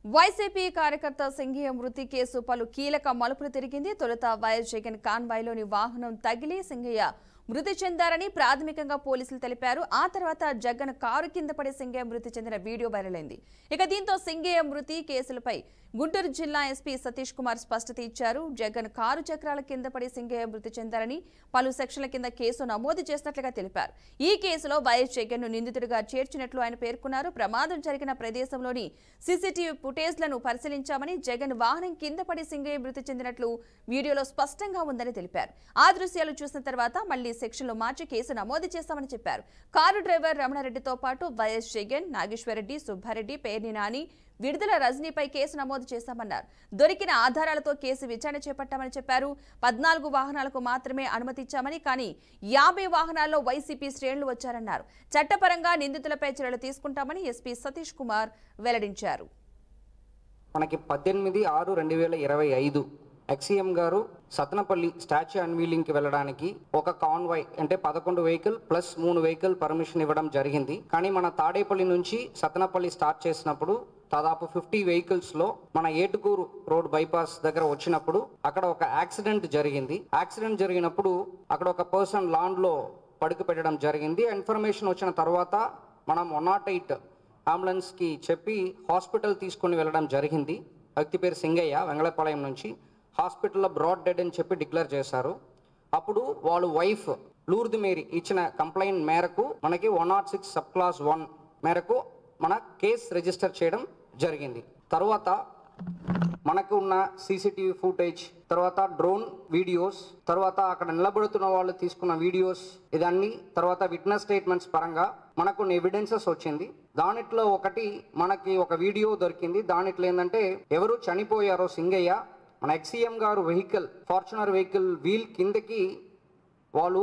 YCP కార్యకర్త సింగియ మృతి case పలు కీలక మలుపులు తిరిగింది. తొలుత వైఎస్ జగన్ కాన్వాయ్లోని వాహనం తగిలి సింగయ్య మృతి చెందారని ప్రాథమికంగా పోలీసులు తెలిపారు. ఆ తర్వాత జగన్ కారు కింద పడి సింగయ్య మృతి చెందిన వీడియో వైరల్ అయింది. ఇక దీంతో సింగయ్య మృతి కేసులపై గుంటూరు జిల్లా ఎస్పీ సతీష్ కుమార్ స్పష్టత ఇచ్చారు. జగన్ కారు చక్రాల కింద పడి సింగయ్య మృతి చెందారని పలు సెక్షన్ల కింద కేసు నమోదు చేసినట్లుగా తెలిపారు. ఈ కేసులో వైఎస్ జగన్ ను నిందితుడిగా చేర్చినట్లు ఆయన పేర్కొన్నారు. ప్రమాదం జరిగిన ప్రదేశంలోని సీసీటీవీ ఫుటేజ్లను పరిశీలించామని, జగన్ వాహనం కింద పడి సింగయ్య మృతి చెందినట్లు వీడియోలో స్పష్టంగా ఉందని తెలిపారు. ఆ దృశ్యాలు చూసిన తర్వాత మళ్లీ సెక్షన్లు మార్చి కేసు నమోదు చేశామని చెప్పారు. కారు డ్రైవర్ రమణారెడ్డితో పాటు వైఎస్ జగన్, నాగేశ్వరరెడ్డి, సుబ్బారెడ్డి, పేర్ని నాని, విడుదల రజనీపై కేసు నమోదు చేశామన్నారు. దొరికిన ఆధారాలతో కేసు విచారణ చేపట్టామని చెప్పారు. 14 వాహనాలకు మాత్రమే అనుమతి ఇచ్చామని, కానీ 50 వాహనాల్లో వైసీపీ శ్రేణులు వచ్చారన్నారు. చట్టపరంగా నిందితులపై చర్యలు తీసుకుంటామని ఎస్పీ సతీష్ కుమార్ వెల్లడించారు. మనకి 18/6/2025 ఎక్సీఎం గారు సతనపల్లి స్టాచ్యూ అన్వీలింగ్ కి వెళ్ళడానికి ఒక కాన్వాయ్ అంటే 11 వెహికల్ ప్లస్ 3 వెహికల్ పర్మిషన్ ఇవ్వడం జరిగింది. కానీ మన తాడేపల్లి నుంచి సతనపల్లి స్టార్ట్ చేసినప్పుడు దాదాపు 50 వెహికల్స్ లో మన ఏటుకూరు రోడ్ బైపాస్ దగ్గర వచ్చినప్పుడు అక్కడ ఒక యాక్సిడెంట్ జరిగింది. యాక్సిడెంట్ జరిగినప్పుడు అక్కడ ఒక పర్సన్ లాండ్ లో పడుకు పెట్టడం జరిగింది. ఇన్ఫర్మేషన్ వచ్చిన తర్వాత మనం 108 అంబులెన్స్ కి చెప్పి హాస్పిటల్ తీసుకుని వెళ్ళడం జరిగింది. వ్యక్తి పేరు సింగయ్య, వెంగళపాలెం నుంచి. హాస్పిటల్లో బ్రాడ్ డెడ్ అని చెప్పి డిక్లేర్ చేశారు. అప్పుడు వాళ్ళ వైఫ్ లూర్ది మేరీ ఇచ్చిన కంప్లైంట్ మేరకు మనకి 106 సబ్ క్లాస్ 1 మేరకు మన కేసు రిజిస్టర్ చేయడం జరిగింది. తర్వాత మనకు ఉన్న సీసీటీవీ ఫుటేజ్, తర్వాత డ్రోన్ వీడియోస్, తర్వాత అక్కడ నిలబడుతున్న వాళ్ళు తీసుకున్న వీడియోస్, ఇదన్నీ తర్వాత విట్నెస్ స్టేట్మెంట్స్ పరంగా మనకు ఎవిడెన్సెస్ వచ్చింది. దానిట్లో ఒకటి మనకి ఒక వీడియో దొరికింది. దానిట్లో ఏంటంటే ఎవరు చనిపోయారో సింగయ్య మన ఎక్సీఎం గారు వెహికల్ ఫార్చునర్ వెహికల్ వీల్ కిందకి వాళ్ళు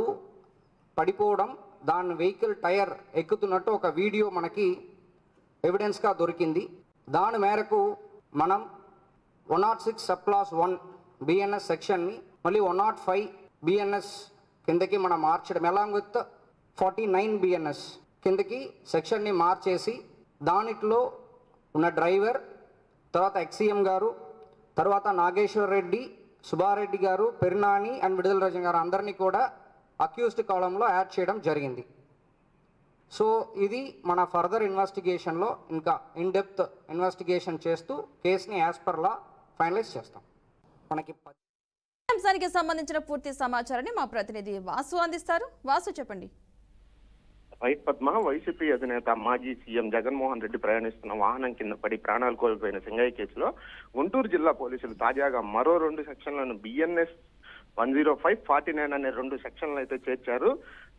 పడిపోవడం, దాని వెహికల్ టైర్ ఎక్కుతున్నట్టు ఒక వీడియో మనకి ఎవిడెన్స్గా దొరికింది. దాని మేరకు మనం 106 సబ్ క్లాస్ 1 బిఎన్ఎస్ సెక్షన్ని మళ్ళీ 105 బిఎన్ఎస్ కిందకి మనం మార్చడం, అలాంగ్ విత్ 49 బిఎన్ఎస్ కిందకి సెక్షన్ని మార్చేసి దానిట్లో ఉన్న డ్రైవర్, తర్వాత ఎక్సీఎం గారు, తర్వాత నాగేశ్వర్ రెడ్డి, సుబ్బారెడ్డి గారు, పెర్నాని అండ్ విడుదల రజన్ గారు అందరినీ కూడా అక్యూజ్డ్ కాలంలో యాడ్ చేయడం జరిగింది. సో ఇది మన ఫర్దర్ ఇన్వెస్టిగేషన్లో ఇంకా ఇన్ డెప్త్ ఇన్వెస్టిగేషన్ చేస్తూ కేసుని యాజ్ పర్ లా ఫైనలైజ్ చేస్తాం. మనకి అంశానికి సంబంధించిన పూర్తి సమాచారాన్ని మా ప్రతినిధి వాసు అందిస్తారు. వాసు, చెప్పండి. రైట్ పద్మ, వైసీపీ అధినేత మాజీ సీఎం జగన్మోహన్ రెడ్డి ప్రయాణిస్తున్న వాహనం కింద పడి ప్రాణాలు కోల్పోయిన సింగయ్య కేసులో గుంటూరు జిల్లా పోలీసులు తాజాగా మరో 2 సెక్షన్లను బిఎన్ఎస్ 105, 49 అనే 2 సెక్షన్లు అయితే చేర్చారు.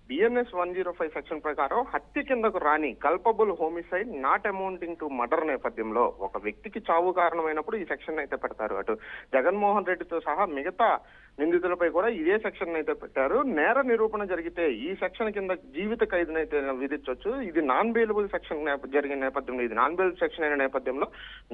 బిఎన్ఎస్ 105 సెక్షన్ ప్రకారం హత్య కిందకు రాని culpable homicide not amounting to murder నేపథ్యంలో ఒక వ్యక్తికి చావు కారణమైనప్పుడు ఈ సెక్షన్ అయితే పెడతారు. అటు జగన్మోహన్ రెడ్డితో సహా మిగతా నిందితులపై కూడా ఇదే సెక్షన్ అయితే పెట్టారు. నేర నిరూపణ జరిగితే ఈ సెక్షన్ కింద జీవిత ఖైదునైతే విధించవచ్చు. ఇది నాన్ బెయిలబుల్ సెక్షన్ జరిగిన నేపథ్యంలో, ఇది నాన్ బెయిలబుల్ సెక్షన్ అయిన నేపథ్యంలో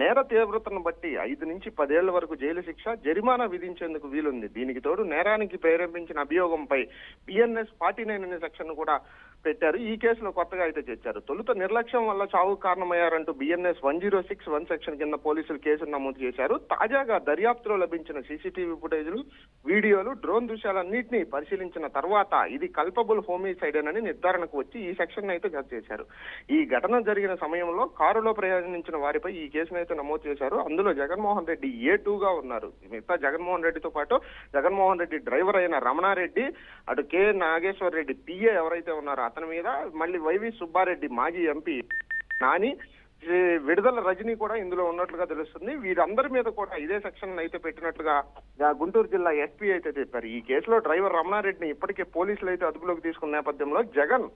నేర తీవ్రతను బట్టి 5 నుంచి 10 ఏళ్ల వరకు జైలు శిక్ష, జరిమానా విధించేందుకు వీలుంది. దీనికి తోడు నేరానికి ప్రేరేపించిన అభియోగంపై బిఎన్ఎస్ 49 అనే సెక్షన్ కూడా పెట్టారు. ఈ కేసులో కొత్తగా అయితే చేర్చారు. తొలుత నిర్లక్ష్యం వల్ల చావు కారణమయ్యారంటూ బిఎన్ఎస్ 106(1) సెక్షన్ కింద పోలీసులు కేసును నమోదు చేశారు. తాజాగా దర్యాప్తులో లభించిన సీసీటీవీ ఫుటేజ్లు, వీడియోలు, డ్రోన్ దృశ్యాలన్నింటినీ పరిశీలించిన తర్వాత ఇది కల్పబుల్ హోమిసైడ్ అని నిర్ధారణకు వచ్చి ఈ సెక్షన్ అయితే జత చేశారు. ఈ ఘటన జరిగిన సమయంలో కారులో ప్రయాణించిన వారిపై ఈ కేసును అయితే నమోదు చేశారు. అందులో జగన్మోహన్ రెడ్డి A2గా ఉన్నారు. మిగతా జగన్మోహన్ రెడ్డితో పాటు జగన్మోహన్ రెడ్డి డ్రైవర్ అయిన రమణారెడ్డి, అటు కె నాగేశ్వర్ రెడ్డి PA ఎవరైతే ఉన్నారో అతని మీద, మళ్ళీ వైవి సుబ్బారెడ్డి మాజీ ఎంపీ నాని, విడుదల రజనీ కూడా ఇందులో ఉన్నట్లుగా తెలుస్తుంది. వీరందరి మీద కూడా ఇదే సెక్షన్ అయితే పెట్టినట్లుగా గుంటూరు జిల్లా ఎస్పీ అయితే చెప్పారు. ఈ కేసులో డ్రైవర్ రమణారెడ్డిని ఇప్పటికే పోలీసులు అయితే అదుపులోకి తీసుకున్న నేపథ్యంలో జగన్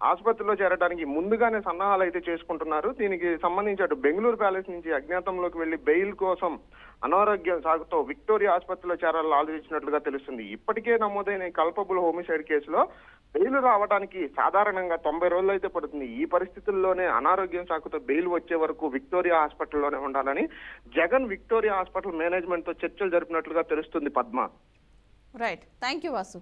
ఆసుపత్రిలో చేరడానికి ముందుగానే సన్నాహాలు అయితే చేసుకుంటున్నారు. దీనికి సంబంధించి అటు బెంగళూరు ప్యాలెస్ నుంచి అజ్ఞాతంలోకి వెళ్లి బెయిల్ కోసం అనారోగ్యం సాగుతో విక్టోరియా ఆసుపత్రిలో చేరాలని ఆలోచించినట్లుగా తెలుస్తుంది. ఇప్పటికే నమోదైన కల్పబుల్ హోమిసైడ్ కేసులో బెయిల్ రావడానికి సాధారణంగా 90 రోజులు అయితే పడుతుంది. ఈ పరిస్థితుల్లోనే అనారోగ్యం సాకుతో బెయిల్ వచ్చే వరకు విక్టోరియా హాస్పిటల్లోనే ఉండాలని జగన్ విక్టోరియా హాస్పిటల్ మేనేజ్మెంట్ తో చర్చలు జరిపినట్లుగా తెలుస్తుంది. Padma. Right, thank you Vasu.